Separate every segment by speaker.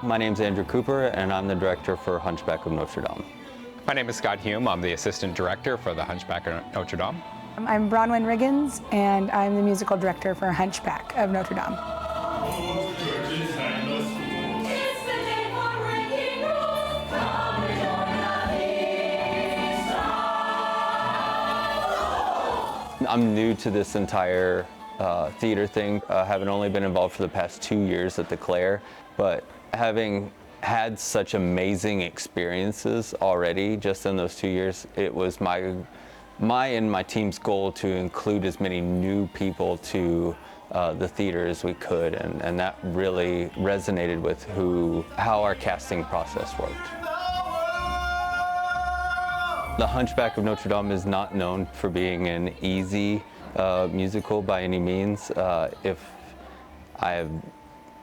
Speaker 1: My name's Andrew Cooper, and I'm the director for Hunchback of Notre Dame.
Speaker 2: My name is Scott Hume. I'm the assistant director for the Hunchback of Notre Dame.
Speaker 3: I'm Bronwyn Riggins, and I'm the musical director for Hunchback of Notre Dame.
Speaker 1: I'm new to this entire theater thing. Having only been involved for the past 2 years at the Clare, but having had such amazing experiences already just in those 2 years, it was my and my team's goal to include as many new people to the theater as we could, and that really resonated with how our casting process worked. The Hunchback of Notre Dame is not known for being an easy musical by any means. If I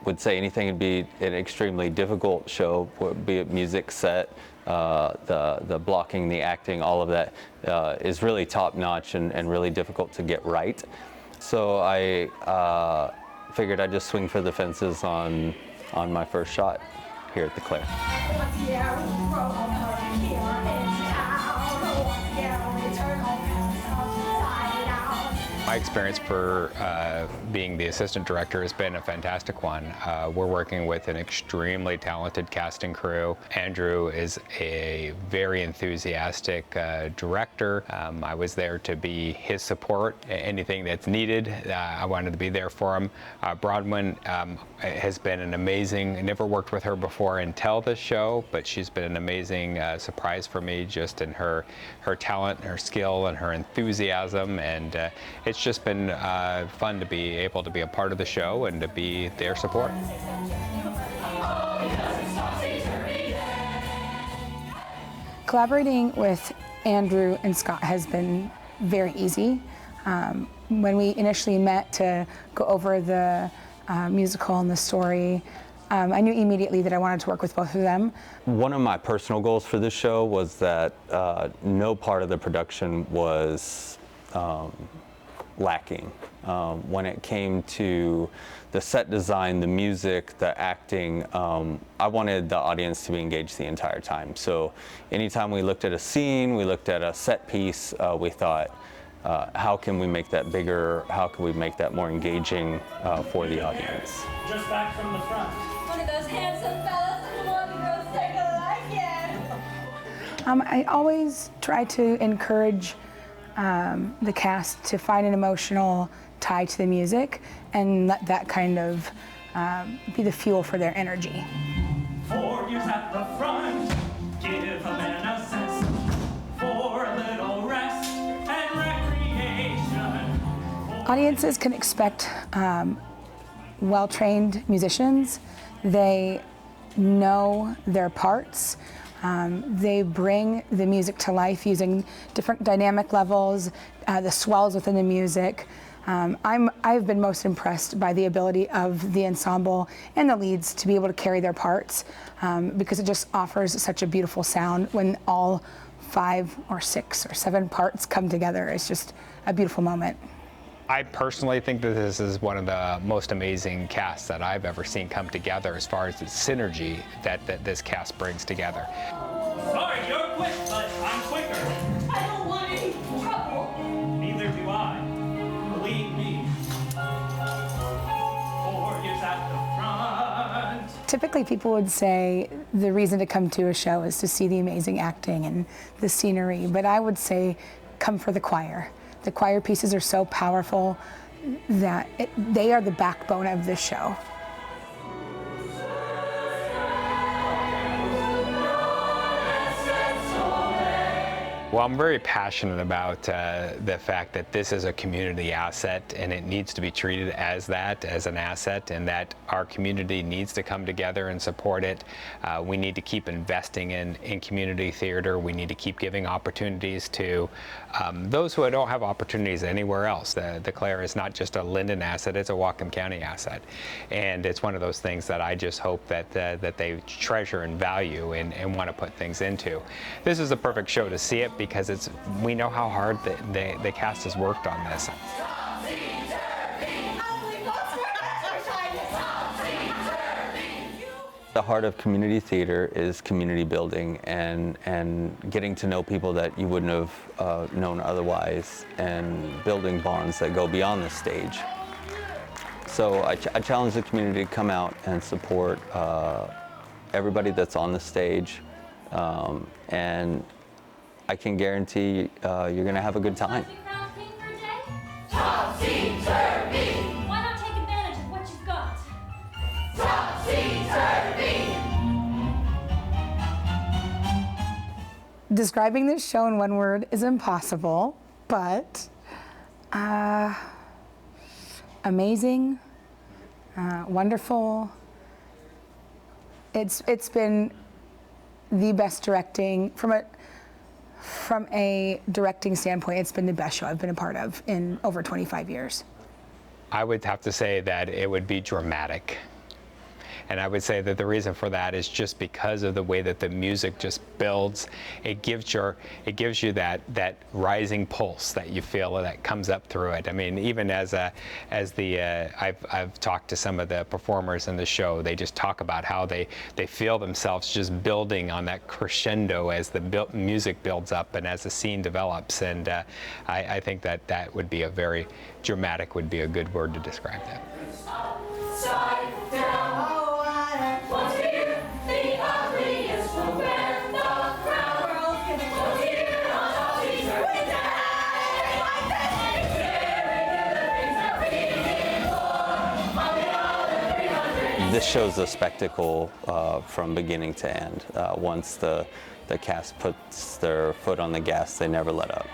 Speaker 1: would say anything, it'd be an extremely difficult show, be it music, set, the blocking, the acting, all of that is really top notch and really difficult to get right. So I figured I'd just swing for the fences on my first shot here at the Clare.
Speaker 2: My experience for being the assistant director has been a fantastic one. We're working with an extremely talented casting crew. Andrew is a very enthusiastic director. I was there to be his support. Anything that's needed, I wanted to be there for him. Bronwyn has been an amazing, I never worked with her before until this show, but she's been an amazing surprise for me just in her talent, her skill, and her enthusiasm, and it's just been fun to be able to be a part of the show and to be their support.
Speaker 3: Collaborating with Andrew and Scott has been very easy. When we initially met to go over the musical and the story, I knew immediately that I wanted to work with both of them.
Speaker 1: One of my personal goals for this show was that no part of the production was lacking. When it came to the set design, the music, the acting, I wanted the audience to be engaged the entire time. So anytime we looked at a scene, we looked at a set piece, we thought, how can we make that bigger? How can we make that more engaging for the audience?
Speaker 4: Just back from the front.
Speaker 5: One of those handsome fellas and one girl single like you.
Speaker 3: I always try to encourage the cast to find an emotional tie to the music and let that kind of be the fuel for their energy.
Speaker 4: 4 years at the front, give a man a sense for a little rest and recreation.
Speaker 3: Audiences can expect well-trained musicians. They know their parts. They bring the music to life using different dynamic levels, the swells within the music. I've been most impressed by the ability of the ensemble and the leads to be able to carry their parts because it just offers such a beautiful sound when all 5 or 6 or 7 parts come together. It's just a beautiful moment.
Speaker 2: I personally think that this is one of the most amazing casts that I've ever seen come together as far as the synergy that this cast brings together.
Speaker 4: Sorry, you're quick, but I'm quicker.
Speaker 5: I don't want any trouble.
Speaker 4: Neither do I. Believe me. 4 years at the front.
Speaker 3: Typically people would say the reason to come to a show is to see the amazing acting and the scenery, but I would say come for the choir. The choir pieces are so powerful that they are the backbone of this show.
Speaker 2: Well, I'm very passionate about the fact that this is a community asset and it needs to be treated as that, as an asset, and that our community needs to come together and support it. We need to keep investing in community theater. We need to keep giving opportunities to those who don't have opportunities anywhere else. The Clare is not just a Lynden asset, it's a Whatcom County asset. And it's one of those things that I just hope that they treasure and value and want to put things into. This is the perfect show to see it because we know how hard the cast has worked on this.
Speaker 1: The heart of community theater is community building and getting to know people that you wouldn't have known otherwise, and building bonds that go beyond the stage. So I challenge the community to come out and support everybody that's on the stage, and I can guarantee you're going to have a good time.
Speaker 5: Topsy-turvy! Why not take advantage of what you've got? Topsy-turvy!
Speaker 3: Describing this show in one word is impossible, but amazing, wonderful. It's been the best directing from a directing standpoint. It's been the best show I've been a part of in over 25 years.
Speaker 2: I would have to say that it would be dramatic. And I would say that the reason for that is just because of the way that the music just builds. It gives you that rising pulse that you feel that comes up through it. I mean, even I've talked to some of the performers in the show. They just talk about how they feel themselves just building on that crescendo as the music builds up and as the scene develops. And I think that would be a very dramatic, would be a good word to describe that.
Speaker 5: Side down. What's here? The ugliest will wear the crown. What's here on Topsy-turvy day? Like this. The things that we on the other 300.
Speaker 1: This show's a spectacle from beginning to end. Once the cast puts their foot on the gas, they never let up.